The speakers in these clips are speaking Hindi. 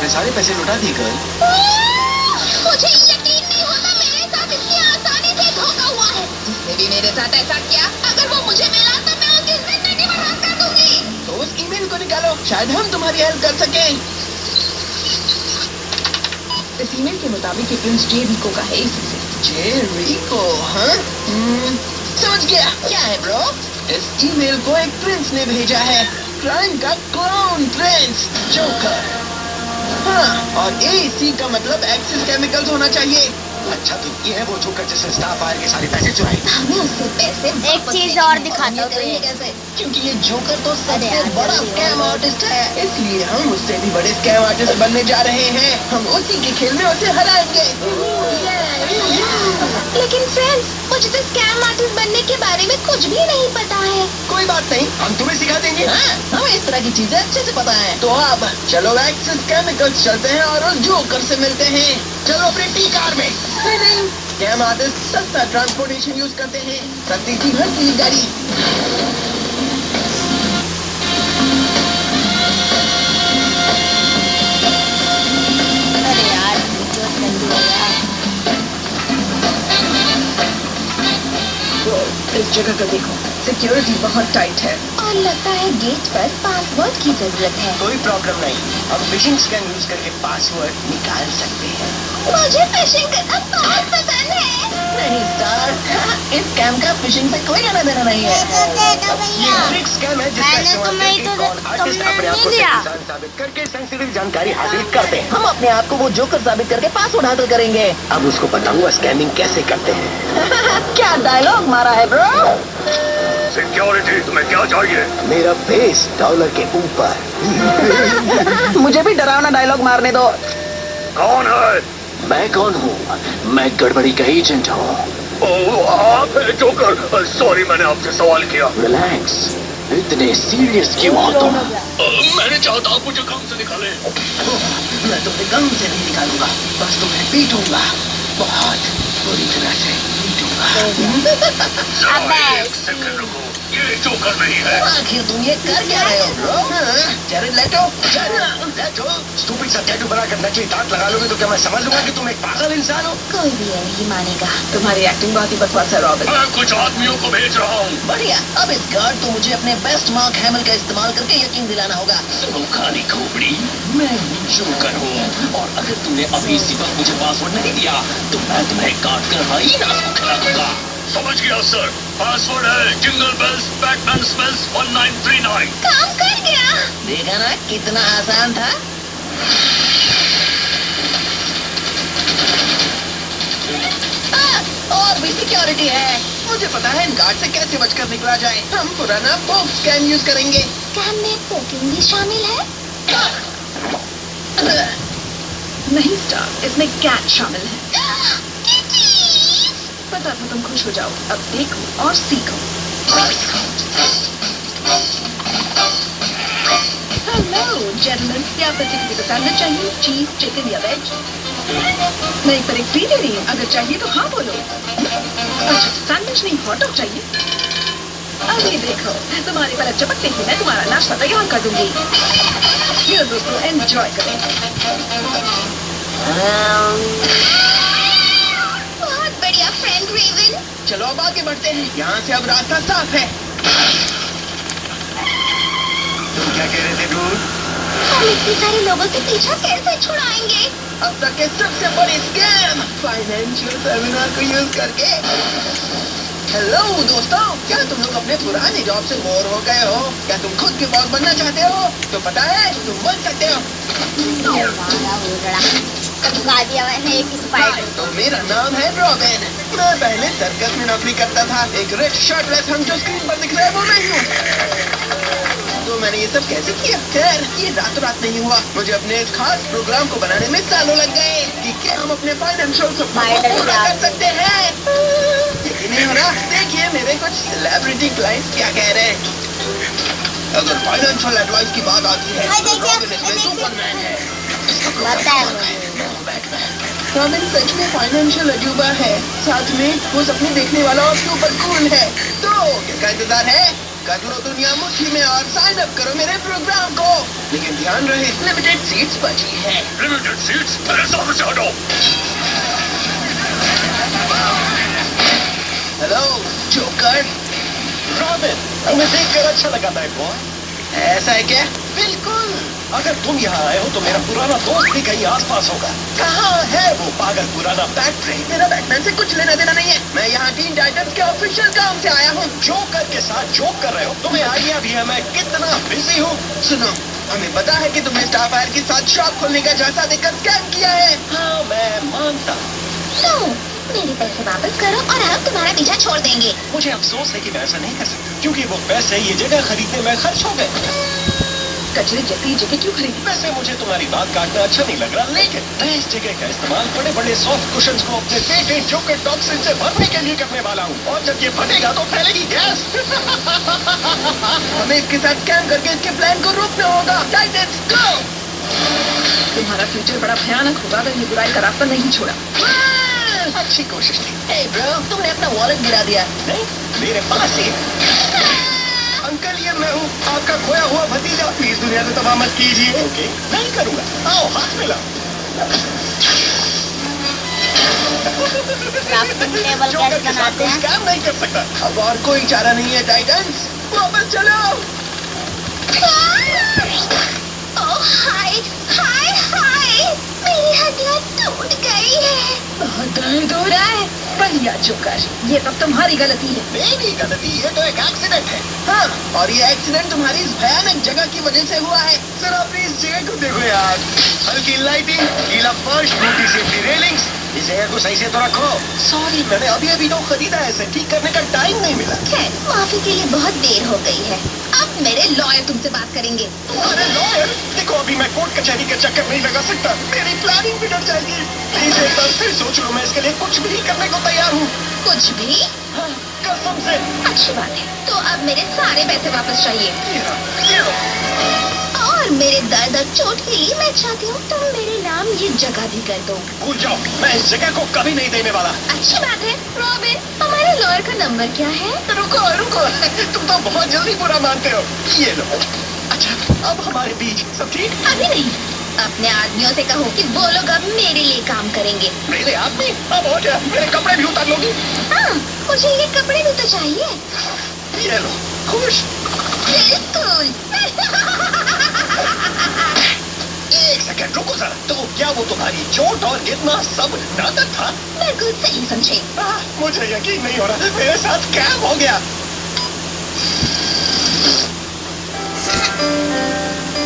तुम्हारे सारे पैसे लौटा दिए गर्ल। मुझे यकीन नहीं होता मेरे साथ इतनी आसानी से धोखा हुआ है। जिसने भी मेरे साथ ऐसा किया, अगर वो मुझे मिला तो मैं उसकी जिंदगी बर्बाद कर दूंगी। तो उस ईमेल को निकालो, शायद हम तुम्हारी हेल्प कर सकें। इस ईमेल के मुताबिक ये प्रिंस जे रिको का है, इसी से। जे रिको, हाँ? समझ गया। क्या है ब्रो? इस ईमेल को एक प्रिंस ने भेजा है, क्राइम का क्लाउन प्रिंस, जोकर। हाँ, और एसी का मतलब एक्सिस केमिकल्स होना चाहिए। अच्छा तो ये है वो जोकर जिसने स्टाफ फायर के सारे पैसे चुराए। हमें उससे पैसे एक चीज और दिखाता हूँ तुझे। कैसे? क्योंकि ये जोकर तो सबसे यार, बड़ा जल्दी स्कैम हो। आर्टिस्ट है, इसलिए हम उससे भी बड़े स्कैम आर्टिस्ट बनने जा रहे हैं। हम उसी के खेल में उसे हराएंगे। लेकिन फ्रेंड्स, मुझे तो स्कैम आर्टिस्ट बनने के बारे में कुछ भी नहीं पता है। कोई बात नहीं, हम तुम्हें सिखा देंगे। हाँ, हमें इस तरह की चीजें अच्छे से पता है। तो अब चलो एक्सिस केमिकल्स चलते हैं और उस जोकर से मिलते हैं। चलो अपनी टी कार में। नहीं, स्कैम आर्टिस्ट सस्ता ट्रांसपोर्टेशन यूज करते हैं, सस्ती सी भरती गाड़ी। अरे यार जो जल्दी हो गया। इस जगह को देखो, सिक्योरिटी बहुत टाइट है। और लगता है गेट पर पासवर्ड की जरूरत है। कोई प्रॉब्लम नहीं, हम फिशिंग स्कैन यूज करके पासवर्ड निकाल सकते हैं। मुझे फिशिंग करना बहुत पसंद है। नहीं स्टार, इस स्कैम का फिशिंग से कोई लेना देना नहीं है। दे दो भैया। ये ट्रिक स्कैम है जिसका मैंने इस्तेमाल तुम्हें करके तो कौन आर्टिस्ट तुमने अपने आप को नहीं दिया। सही इंसान साबित करके सेंसिटिव जानकारी हासिल करते हैं। हम अपने आप को वो जोकर साबित करके पासवर्ड हासिल करेंगे। अब उसको बताऊंगा स्कैमिंग कैसे करते हैं। क्या डायलॉग मारा है ब्रो? सिक्योरिटी, तुम्हें क्या चाहिए? मेरा फेस डॉलर के ऊपर। मुझे भी डरावना डायलॉग मारने दो। कौन है? मैं कौन हूँ? मैं गड़बड़ी का एजेंट हूँ। ओह, आप हैं जोकर। सॉरी, मैंने आपसे सवाल किया। रिलैक्स, इतने सीरियस क्यों हो तुम? मैंने चाहता आप मुझे काम से निकाले। मैं तुम्हें गम से नहीं निकालूंगा, बस तुम्हें पीटूंगा, बहुत बुरी तरह से पीटूंगा। अबे। एक सेकंड रुको, ये जोकर नहीं है। आखिर तुम ये कर क्या रहे हो ब्रो? जैरेड लेटो, लेटो। स्टूपिड सा टैटू बनाकर नकली दांत लगा लोगे तो क्या मैं समझ लूंगा कि तुम एक पागल इंसान हो? कोई भी ये नहीं मानेगा। तुम्हारी एक्टिंग बहुत ही बकवास है रॉबिन। मैं कुछ आदमियों को भेज रहा हूँ। बढ़िया, अब इस गार्ड तो मुझे अपने बेस्ट मार्क हैमल का इस्तेमाल करके यकीन दिलाना होगा। सुनो खाली खोपड़ी, मैं जोकर हूँ और अगर तुमने अभी इसी वक्त मुझे पासवर्ड नहीं दिया तो मैं तुम्हें काट कर हाइनास को खिला दूंगा। समझ गया सर। पासवर्ड है जिंगल बेल्स बैटमैन स्मेल्स 1939। काम कर गया। देखा ना कितना आसान था। और भी सिक्योरिटी है। मुझे पता है इन गार्ड से कैसे बचकर निकला जाए। हम पुराना पोक स्कैम यूज करेंगे। स्कैम में पोकिंग भी शामिल है। नहीं स्टार, इसमें कैट शामिल है। किटी। पता था तुम खुश हो जाओ। अब देखो और सीखो। हेलो जेंटलमैन, क्या आपको चिकन का सैंडविच चाहिए? चीज, चिकन या वेज? नहीं, पर एक फ्री दे रही हूँ, अगर चाहिए तो हाँ बोलो। अच्छा, सैंडविच नहीं, हॉट डॉग चाहिए? अब ये देखो, तुम्हारी पलक चपकते ही मैं तुम्हारा नाश्ता तैयार कर दूंगी। ये दोस्तों एंजॉय करें। बहुत बढ़िया फ्रेंड रेवन। चलो अब आगे बढ़ते हैं, यहाँ से अब रास्ता साफ है। तुम क्या कह रहे थे डूड? हम इतने सारे लोगों से पीछा कैसे छुड़ाएंगे? अब तक के सबसे बड़ी स्कैम, फाइनेंशियल सेमिनार को यूज करके। हेलो दोस्तों, क्या तुम लोग अपने पुराने जॉब से बोर हो गए हो? क्या तुम खुद के बॉस बनना चाहते हो? तो पता है तुम बन सकते हो। गा दिया मैंने एक स्पाइडर। तो मेरा नाम है रॉबिन। मैं पहले सर्कस में नौकरी करता था। एक रिच शर्टलेस हम जो स्क्रीन पर दिख रहे हैं वो मैं ही हूँ। तो मैंने ये सब कैसे किया? खैर, ये रातों रात नहीं हुआ। मुझे अपने इस खास प्रोग्राम को बनाने में सालों लग गए कि क्या हम अपने फाइनेंशियल सपनों को पूरा कर सकते हैं। यकीन नहीं हो रहा? देखिए मेरे कुछ सेलिब्रिटी क्लाइंट्स क्या कह रहे हैं। अगर फाइनेंशियल एडवाइस की बात आती है तो रॉबिन इसमें सुपरमैन है। रॉबिन सच में फाइनेंशियल अजूबा है, साथ में वो सपने देखने वाला और सुपर कूल है। तो किसका इंतजार है? कर लो दुनिया मुट्ठी में और साइन अप करो मेरे प्रोग्राम को। लेकिन ध्यान रहे, लिमिटेड सीट्स बची है। लिमिटेड सीट्स मेरे सामने से हटो। Hello joker. रॉबिन, तुम्हें देखकर अच्छा लगा था बॉय। ऐसा है क्या? बिल्कुल। अगर तुम यहाँ आए हो तो मेरा पुराना दोस्त भी कहीं आसपास होगा। कहाँ है वो पागल पुराना पैट्रिक? मेरा बैटमैन से कुछ लेना देना नहीं है। मैं यहाँ टीन टाइटंस के ऑफिशियल काम से आया हूँ। जोकर के साथ जोक कर रहे हो? तुम्हें आइडिया भी है मैं कितना बिजी हूँ? सुनो, हमें पता है कि तुमने स्टारफायर के साथ शॉप खोलने का झांसा देकर स्कैम किया है। हाँ, मैं मानता हूँ। लो, मेरे पैसे वापस करो और हम तुम्हारा पीछा छोड़ देंगे। मुझे अफसोस है कि मैं ऐसा नहीं कर सकता, क्योंकि वो पैसे ये जगह खरीदने में खर्च हो गए। कचरे जैसी जगह क्यों खरीदी? वैसे मुझे तुम्हारी बात काटना अच्छा नहीं लग रहा, लेकिन मैं इस जगह का इस्तेमाल बड़े बड़े सॉफ्ट कुशन्स को अपने पेटेंट जोकर टॉक्सिन से भरने के लिए करने वाला हूँ। और जब ये फटेगा तो फैलेगी गैस। हमें इसके साथ स्कैम करके इसके प्लान को रोकना होगा। टाइटंस गो! तुम्हारा फ्यूचर बड़ा भयानक होगा अगर ये बुराई का रास्ता नहीं छोड़ा। अच्छी कोशिश थी। हे ब्रो, तुमने अपना वॉलेट गिरा दिया। नहीं, मेरे पास ही है। अंकल, ये मैं हूँ, आपका खोया हुआ भतीजा। प्लीज दुनिया को तबाह मत कीजिए। ओके, नहीं करूँगा। आओ हाथ मिलाओ। क्राफ्टिंग टेबल जोकर कैसे के साथ बनाते कोई हैं? स्कैम नहीं कर सकता। अब और कोई चारा नहीं है टाइटंस, वापस चलो। ओह हाय हाय हाय, मेरी हड्डियाँ टूट गई है। बहुत दर्द हो रहा है। बढ़िया जोकर, ये सब तुम्हारी गलती है। मेरी गलती, ये तो एक एक्सीडेंट है। हाँ, और ये एक्सीडेंट तुम्हारी इस भयानक जगह की वजह से हुआ है। जरा अपनी इस जगह को देखो यार। हल्की लाइटिंग, गीला फर्श, टूटी सेफ्टी रेलिंग्स। इस जगह को सही से तो रखो। सॉरी, मैंने अभी तो खरीदा है, इसे ठीक करने का टाइम नहीं मिला। खैर, माफी के लिए बहुत देर हो गई है। अब मेरे लॉयर तुमसे बात करेंगे। अरे लॉयर, देखो अभी मैं कोर्ट कचहरी के चक्कर नहीं लगा सकता। मेरी प्लानिंग बिगड़ जाएगी। प्लीज एक बार फिर सोच लो, मैं इसके लिए कुछ भी करने को तैयार हूँ। कुछ भी? हाँ, कसम से। अच्छी बात है, तो अब मेरे सारे पैसे वापस चाहिए। ये लो। और मेरे दर्द और चोट के लिए मैं चाहती हूँ तुम मेरे नाम ये जगह भी कर दो। भूल जाओ, मैं इस जगह को कभी नहीं देने वाला। अच्छी बात है। रॉबिन, हमारे लॉयर का नंबर क्या है? रुको रुको, तुम तो बहुत जल्दी बुरा मानते हो। ये लो। अच्छा, अब हमारे बीच सब ठीक? अभी नहीं। अपने आदमियों से कहो कि वो लोग अब मेरे लिए काम करेंगे। मेरे आदमी? अब हो गया, मेरे कपड़े भी उतार लोगी? हाँ, मुझे ये कपड़े भी तो चाहिए। ये लो। खुश? बिल्कुल। एक सेकंड रुको जरा। तो क्या वो तुम्हारी चोट और गिरना सब नाटक था? बिल्कुल सही समझे। मुझे यकीन नहीं हो रहा, मेरे साथ क्या हो गया।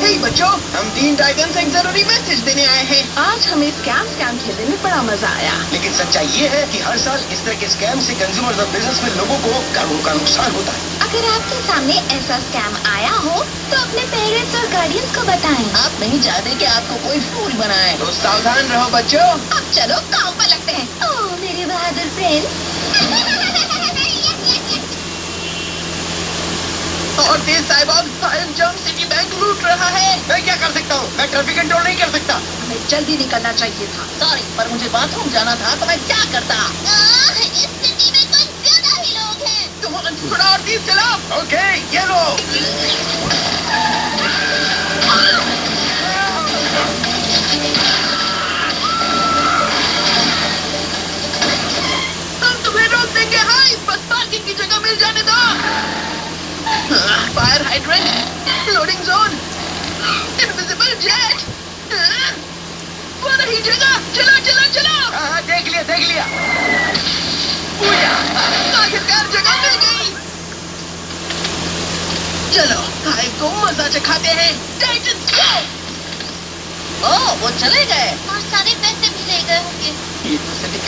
हे बच्चों, हम टीन टाइटंस एक जरूरी मैसेज देने आए हैं। आज हमें स्कैम खेलने में बड़ा मजा आया। लेकिन सच्चाई ये है कि हर साल इस तरह के स्कैम से कंज्यूमर्स और बिजनेस में लोगों को कानून का नुकसान होता है। अगर आपके सामने ऐसा स्कैम आया हो तो अपने पेरेंट्स और गार्डियंस को बताएं। आप नहीं चाहते कि आपको कोई फूल बनाए, तो सावधान रहो बच्चों। अब चलो काम पर लगते हैं। ओह मेरे बहादुर फ्रेंड्स। और तेज साइबॉब फाइव जंप सिटी बैंक लूट रहा है। मैं क्या कर सकता हूँ? मैं ट्रैफिक कंट्रोल नहीं कर सकता। हमें जल्दी निकलना चाहिए था। सॉरी, पर मुझे बाथरूम जाना था तो मैं क्या करता। इस सिटी में कुछ ज्यादा ही लोग हैं। तुम थोड़ा और तेज चलाओ। ओके, ये लो। हम तुम्हें रोक देंगे। हाय, बस पार्किंग की जगह मिल जाने दो। Fire hydrant, loading zone, invisible jet. वो रही जगह। चलो चलो चलो। हाँ, देख लिया। आखिरकार जगह मिल गई। चलो, हाइव को मजा चखाते हैं। टाइटंस गो! ओह, वो चले गए। और सारे पैसे भी ले गए होंगे। ये तो सिटी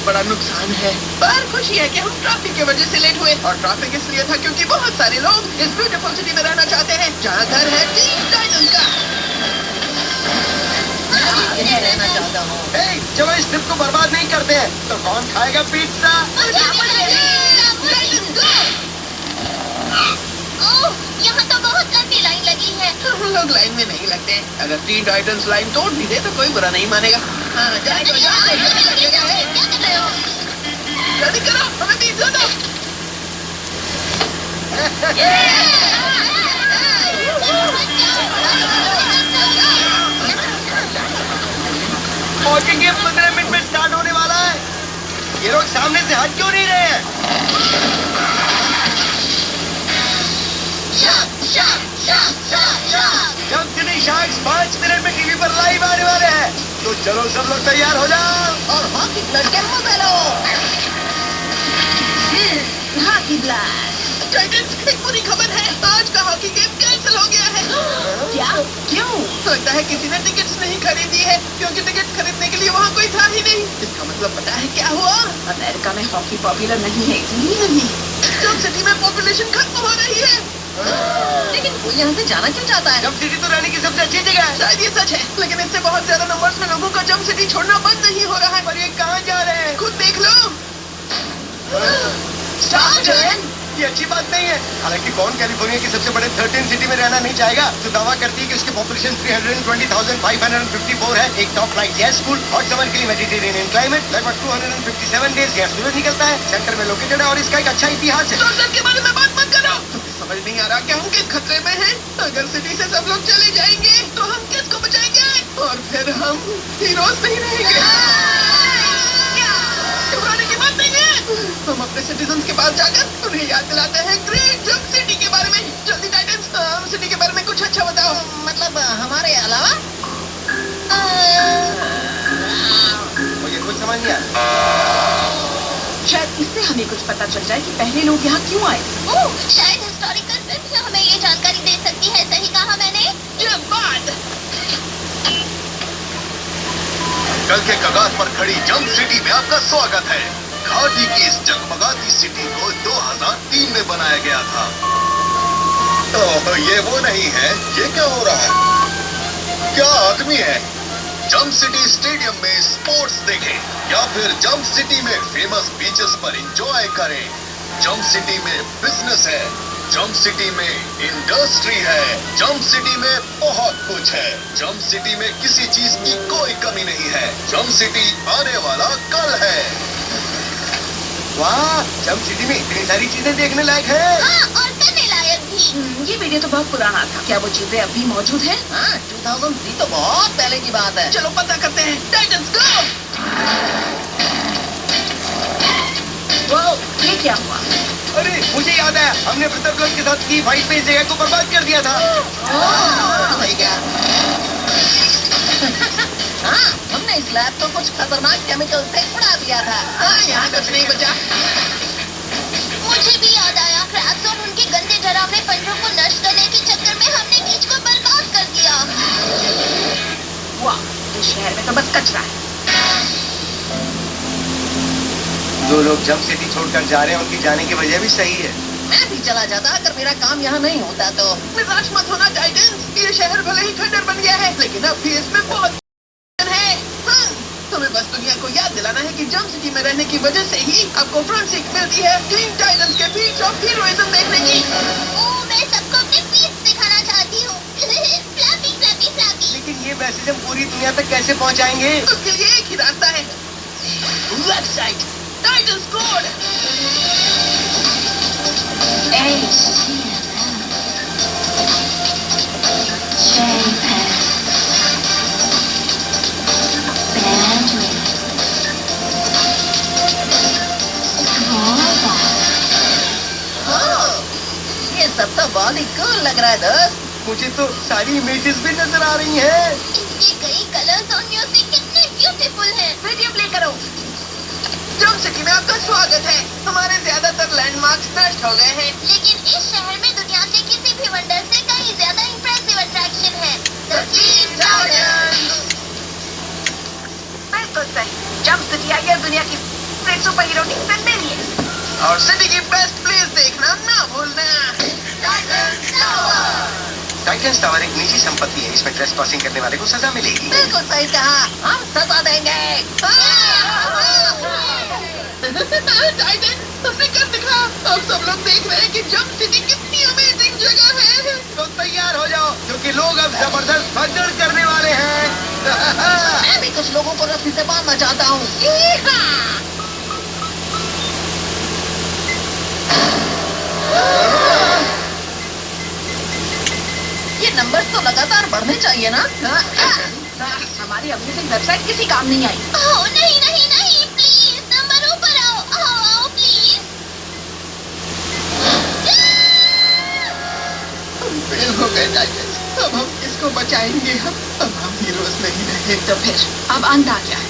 बड़ा नुकसान है, पर खुशी है कि हम ट्रैफिक की वजह से लेट हुए। और ट्रैफिक इसलिए था क्योंकि बहुत सारे लोग इस ब्यूटीफुल सिटी में रहना चाहते हैं, जहाँ घर है टीन टाइटंस का। मैं रहना चाहता हूँ। हे, चलो इस ट्रिप को बर्बाद नहीं करते हैं। तो कौन खाएगा पिज्जा? ओह, यहाँ तो बहुत लंबी लाइन लगी है। हम लोग लाइन में नहीं लगते। अगर टीन टाइटंस लाइन तोड़ भी दे तो कोई बुरा नहीं मानेगा। हाँ, जाए तो जाए। क्या कर रहे हो? जल्दी करो, हमें पिज्जा दो। हॉकी गेम 15 मिनट में स्टार्ट होने वाला है। ये लोग सामने से हट क्यों नहीं रहे हैं? जंप सिटी शार्क्स 5 मिनट में टीवी पर लाइव आने वाले हैं। तो चलो सब लोग तैयार हो जाओ और हॉकी ब्लड के मजा लो। Hockey blast. टाइटंस, एक बुरी खबर है, आज का हॉकी गेम कैंसिल हो गया है। क्या? क्यों? लगता है किसी ने टिकट्स नहीं खरीदी है, क्योंकि टिकट खरीदने के लिए वहाँ कोई था ही नहीं। इसका मतलब पता है क्या हुआ? अमेरिका में हॉकी पॉपुलर नहीं है, इसलिए नहीं। जंप सिटी में पॉपुलेशन खत्म हो रही है। लेकिन वो यहाँ से जाना क्यों चाहता है? जंप सिटी तो रहने की सबसे अच्छी जगह है। शायद ये सच है, लेकिन इससे बहुत ज्यादा नंबर्स में लोगों का जंप सिटी छोड़ना बंद नहीं हो रहा है। पर ये कहाँ जा रहे हैं? खुद देख लो। स्टार्टन! ये अच्छी बात नहीं है। हालांकि कौन कैलिफोर्निया की सबसे बड़े 13 सिटी में रहना नहीं चाहेगा, जो दावा करती है कि उसकी पॉपुलेशन 320,554 है। एक top flight jet school, hot summer के लिए मेडिटेरेनियन क्लाइमेट, लगभग 257 डेज यहाँ सूरज निकलता है, सेंटर में लोकेटेड है और इसका एक अच्छा इतिहास है। स्टार्टन के बारे में बात मत करो। समझ नहीं आ रहा कि हम किस खतरे में हैं। अगर सिटी से सब लोग चले जाएंगे तो हम किसको बचाएंगे? और फिर हम हीरोज नहीं रहेंगे। घबराने की बात नहीं है। हम अपने सिटीजन्स के पास जाकर उन्हें याद दिलाते हैं ग्रेट जंप सिटी के बारे में। जल्दी टाइटंस, हम सिटी के बारे में कुछ अच्छा बताओ। मतलब हमारे अलावा? मुझे कुछ समझ नहीं आया। शायद इससे हमें कुछ पता चल जाए कि पहले लोग यहाँ क्यों आए। ओह, शायद हिस्टोरिकल फिल्म हमें ये जानकारी दे सकती है। सही कहा मैंने? जबाद! कल के कगार पर खड़ी जंप सिटी में आपका स्वागत है। घाटी की इस जगमगाती सिटी को 2003 में बनाया गया था। ओह, ये वो नहीं है। ये क्या हो रहा है? क्या आदमी है? जंप सिटी स्टेडियम में स्पोर्ट्स देखें या फिर जंप सिटी में फेमस बीचेस पर एंजॉय करें। जंप सिटी में बिजनेस है, जंप सिटी में इंडस्ट्री है, जंप सिटी में बहुत कुछ है। जंप सिटी में किसी चीज की कोई कमी नहीं है। जंप सिटी आने वाला कल है। वाह, जंप सिटी में इतनी सारी चीजें देखने लायक है। हाँ, और करने लायक भी। ये वीडियो तो बहुत पुराना था। क्या वो चीजें अभी मौजूद हैं? हाँ, 2003 तो बहुत पहले की बात है। चलो पता करते हैं। टाइटंस गो! वो ये क्या हुआ? अरे मुझे याद आया, हमने ब्रदर के साथ की फाइट पे इस जगह को बर्बाद कर दिया था। सही क्या? हाँ, हमने इस लैब को कुछ खतरनाक केमिकल से उड़ा दिया था। हाँ, यहाँ कुछ नहीं बचा। मुझे भी याद आया, क्रैब्स और उनके गंदे डरावने पंजों को नष्ट करने के चक्कर में हमने बीच को बर्बाद कर दिया। वाह, इस शहर में तो बस कचरा है। जो लोग जंप सिटी छोड़कर जा रहे हैं, उनकी जाने की वजह भी सही है। मैं भी चला जाता अगर मेरा काम यहाँ नहीं होता तो। निराश मत होना टाइटंस, ये शहर भले ही खंडर बन गया है, लेकिन अब भी इसमें बहुत है। हाँ, तुम्हें बस दुनिया को याद दिलाना है कि जंप सिटी में रहने की वजह से ही आपको फ्रंट सीट मिलती है टीम टाइटंस के फीट्स ऑफ हीरोइज्म देखने की। ओह, मैं सबको अपने फीट्स दिखाना चाहती हूँ। Flappy flappy flappy. लेकिन ये मैसेज हम पूरी दुनिया तक कैसे पहुँचाएंगे? उसके लिए एक ही रास्ता है, वेबसाइट टाइटंस कोड। ये सब तो बहुत ही कूल लग रहा है दोस्त। मुझे तो सारी इमेजेस भी नजर आ रही हैं। इनके कई कलर्स और म्यूजिक कितने ब्यूटीफुल हैं। वीडियो प्ले करो। जंप सिटी में आपका स्वागत है। हमारे ज्यादातर लैंडमार्क्स नष्ट हो गए हैं, लेकिन इस शहर में दुनिया के किसी भी वंडर से कहीं ज्यादा इंप्रेसिव अट्रैक्शन है। The Teen Titans। बिल्कुल सही। जंप सिटी आई है दुनिया की सुपर हीरो की जिंदगी है। और सिटी की बेस्ट प्लेस देखना ना भूलना। टाइटंस टावर एक निजी संपत्ति है, इसमें ट्रेस क्रॉसिंग करने वाले को सजा मिलेगी। बिल्कुल सही कहा, हम सजा देंगे। टाइटन, तुमने कर दिखा। अब सब लोग देख रहे हैं कि जंप सिटी कितनी अमेजिंग जगह है। तो तैयार हो जाओ, क्योंकि लोग अब जबरदस्त भगदड़ करने वाले हैं। मैं भी कुछ लोगों को रस्सी से बांधना चाहता हूँ। आपके नंबर्स तो लगातार बढ़ने चाहिए ना? हमारी अमेजिंग वेबसाइट किसी काम नहीं आई। ओह नहीं नहीं नहीं, प्लीज नंबर ऊपर आओ, आओ प्लीज। फेल हो गए टाइगर्स। अब हम किसको बचाएंगे? अब हम हीरोज नहीं रहे। तो फिर अब अंत आ गया है।